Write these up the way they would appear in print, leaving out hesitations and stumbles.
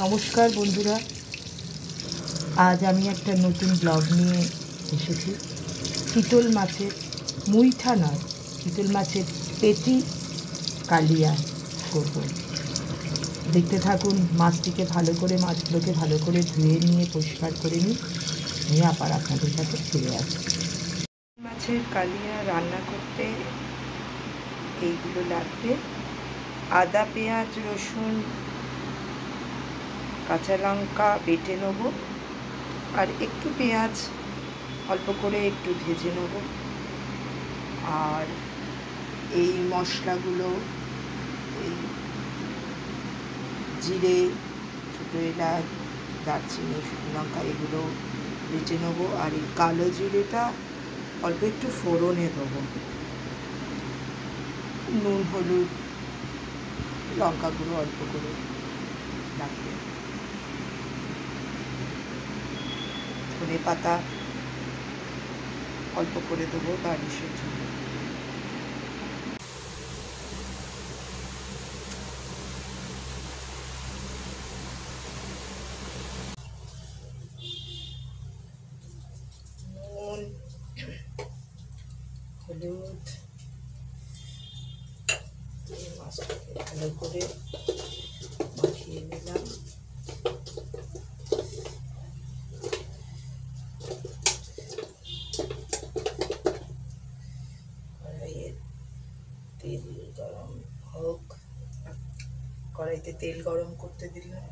নমস্কার বন্ধুরা, আজ আমি একটা নতুন ব্লগ নিয়ে এসেছি। চিতল মাছের মুইঠা নয়, চিতল মাছের পেটি কালিয়া করব। দেখতে থাকুন। মাছগুলোকে ভালো করে ধুয়ে নিয়ে পরিষ্কার করে নিয়ে আবার আপনাদের কাছে ফিরে আসি। মাছের কালিয়া রান্না করতে এইগুলো লাগবে: আদা, পেঁয়াজ, রসুন, কাঁচা লঙ্কা বেটে নেব, আর একটু পেঁয়াজ অল্প করে একটু ভেজে নেব। আর এই মশলাগুলো, এই জিরে, ছোটো এলাচ, দারচিনি, শুকনো লঙ্কা এগুলো বেটে নেব। আর এই কালো জিরেটা অল্প একটু ফোড়নে দেবো। নুন, হলুদ, লঙ্কা গুঁড়ো অল্প করে লাগবে। ধনে পাতা অল্প করে দেবো গার্নিশের জন্য। নুন, হলুদ, মাছটাকে ভালো করে মাখিয়ে নিলাম। তেল গরম হোক, কড়াইতে তেল গরম করতে দিলাম।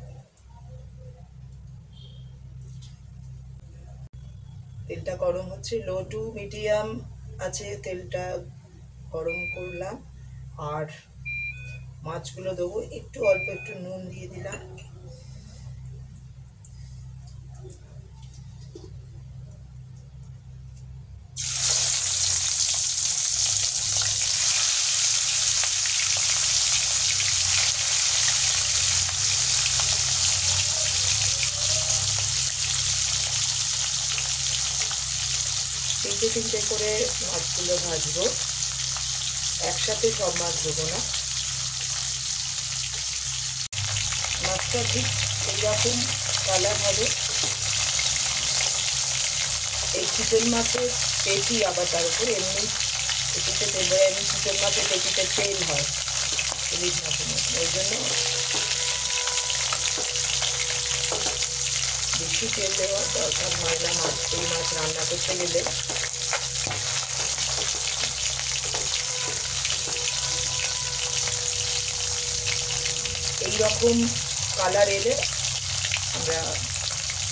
তেলটা গরম হচ্ছে, লো টু মিডিয়াম আছে তেলটা গরম করলাম। আর মাছগুলো দেবো, একটু অল্প একটু নুন দিয়ে দিলাম। তিনটে করে মাছগুলো ভাজবো, একসাথে সব মাছ দেবো না। মাছটা ঠিক এইরকম কালার হবে। এই চিতল মাছের পেটি, আবার তার উপর এমনি পেটিতে দেবো। এমনি চিতল মাছের পেটিতে তেল হয় ইলিশ মাছের মতো, ওই জন্য বেশি তেল দেওয়ার দরকার হয় না এই মাছ রান্না করতে গেলে। এইরকম কালার এলে আমরা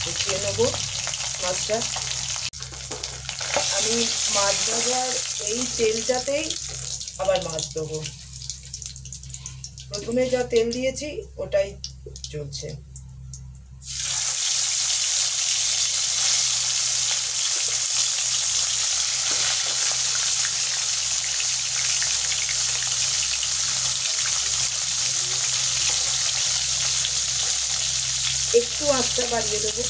উঠিয়ে নেব মাছটা। আমি মাছ ভাজার এই তেলটাতেই আবার মাছ দেবো। প্রথমে যা তেল দিয়েছি ওটাই চলছে। একটু আঁচটা বাড়িয়ে দেবো।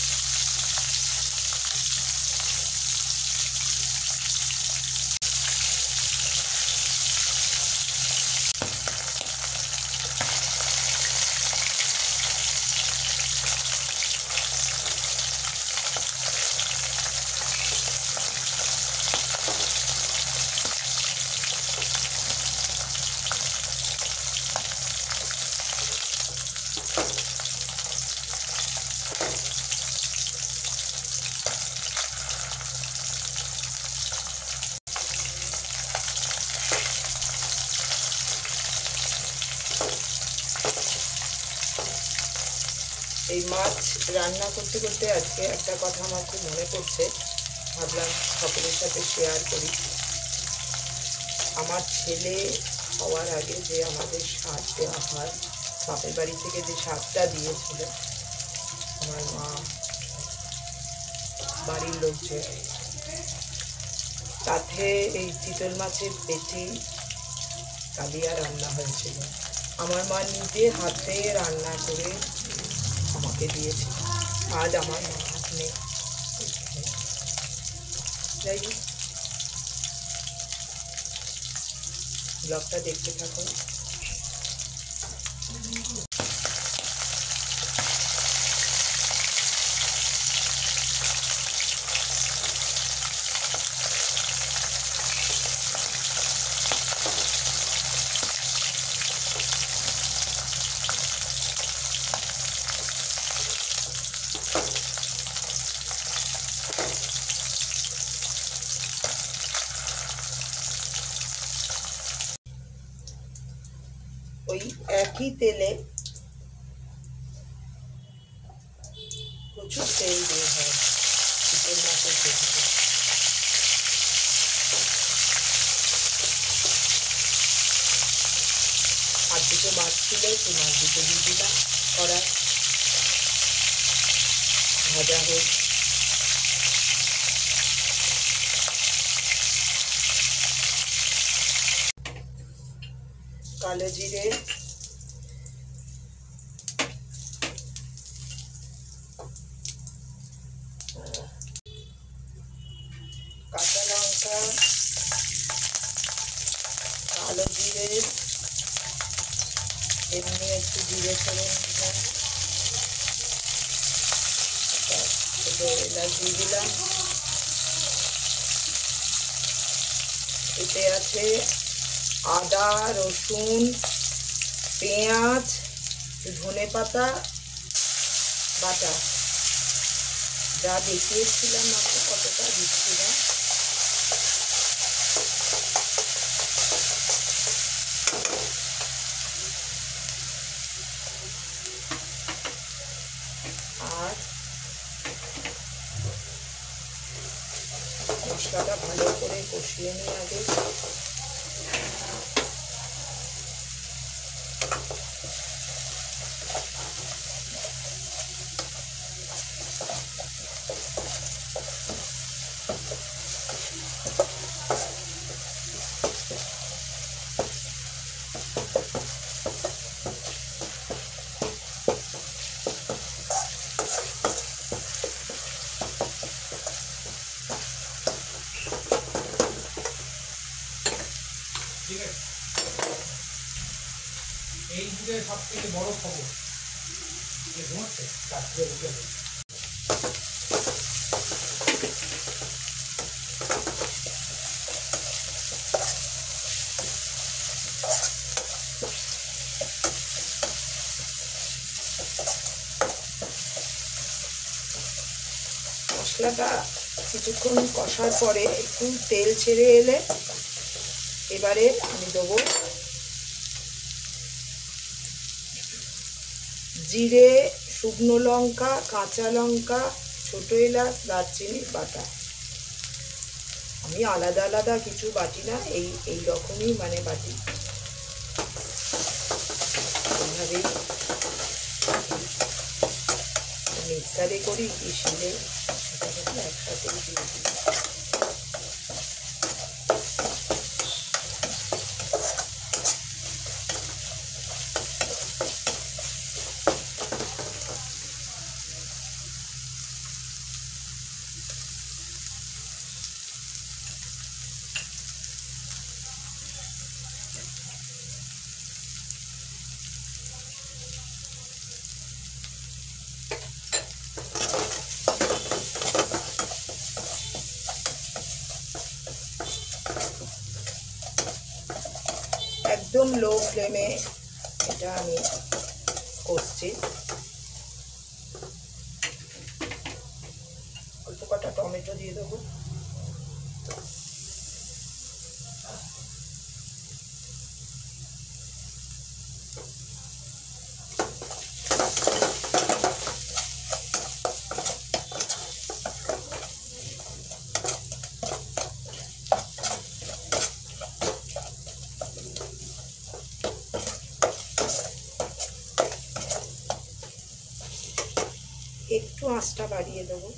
এই মাছ রান্না করতে করতে আজকে একটা কথা আমার খুব মনে পড়ছে, ভাবলাম সকলের সাথে শেয়ার করি। আমার ছেলে হওয়ার আগে যে আমাদের স্বাদ দেওয়া হয়, বাপের বাড়ি থেকে যে স্বাদটা দিয়েছিল আমার মা, বাড়ির লোকজন, তাতে এই চিতল মাছের পেটি কালিয়া রান্না হয়েছিল। আমার মা নিজে হাতে রান্না করে আমাকে দিয়েছে। আজ আমার মা হাত নেই। যাই হোক, ব্লগটা দেখতে থাকুন। তেলে প্রচুর তেল দিয়ে হয় চিতল মাছের পেটিতে। আর দুটো মাছ ছিল, সেই মাছ দুটো দিয়ে দিলাম কড়াই, ভাজা হোক। কালো জিরে, কাঁচা লঙ্কা, কালো জিরে, এমনি একটু জিরে ফোড়ন দিলাম, এলাচ দিয়ে দিলাম। এতে আছে আদা, রসুন, পেঁয়াজ, ধনে পাতা বাটা, যা দেখিয়েছিলাম মাত্র কতটা দিচ্ছি না। আর মশলাটা ভালো করে কষিয়ে নিই আগে। ঠিক আছে, এই যুগে সব থেকে বড় খবর ঘুমাচ্ছে রাত্রে উঠে। মশলাটা কিছুক্ষণ কষার পরে একটু তেল ছেড়ে এলে এবারে আমি দেবো জিরে, শুকনো লঙ্কা, কাঁচা লঙ্কা, ছোটো এলাচ, দারচিনি বাটা। আমি আলাদা আলাদা কিছু বাটি না, এই রকমই মানে বাটি, এইভাবেই মিক্সারে করি কি শিলে, সেটা একসাথেই দিয়ে দিই। একদম লো ফ্লেমে এটা আমি করছি। অল্প কটা টমেটো দিয়ে দেবো। একটু আঁচটা বাড়িয়ে দেবো।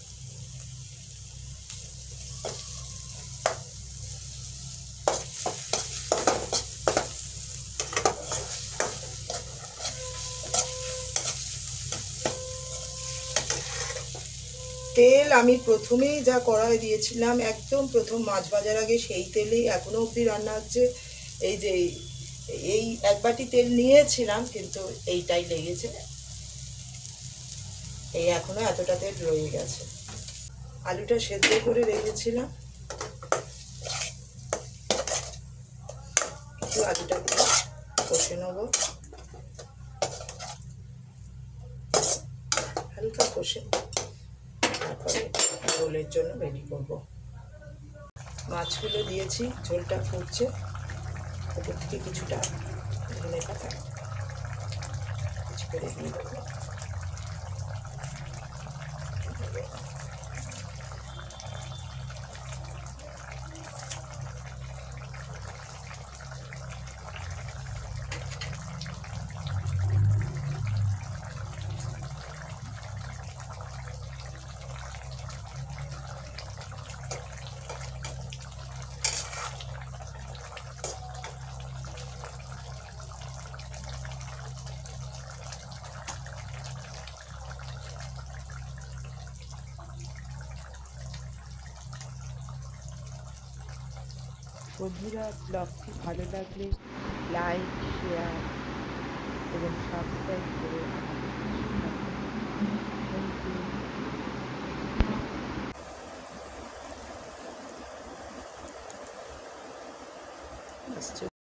তেল আমি প্রথমেই যা কড়াই দিয়েছিলাম, একদম প্রথম মাছ ভাজার আগে সেই তেলেই এখনো অবধি রান্না হচ্ছে। এই যে এই এক বাটি তেল নিয়েছিলাম, কিন্তু এইটাই লেগেছে, এই এখনো এতটা তেল রয়ে গেছে। আলুটা সেদ্ধ করে রেখেছিলাম, একটু আলুটা দিয়ে কষে নেব, হালকা কষে, তারপরে ঝোলের জন্য রেডি করব। মাছগুলো দিয়েছি, ঝোলটা ফুটছে, ওপর থেকে কিছুটা ধনে পাতা করে দিয়ে দেবো। বন্ধুরা, ব্লগটি ভালো লাগলে লাইক, শেয়ার এবং সাবস্ক্রাইব করে আমাদের পাশে থাকবেন। Thank you.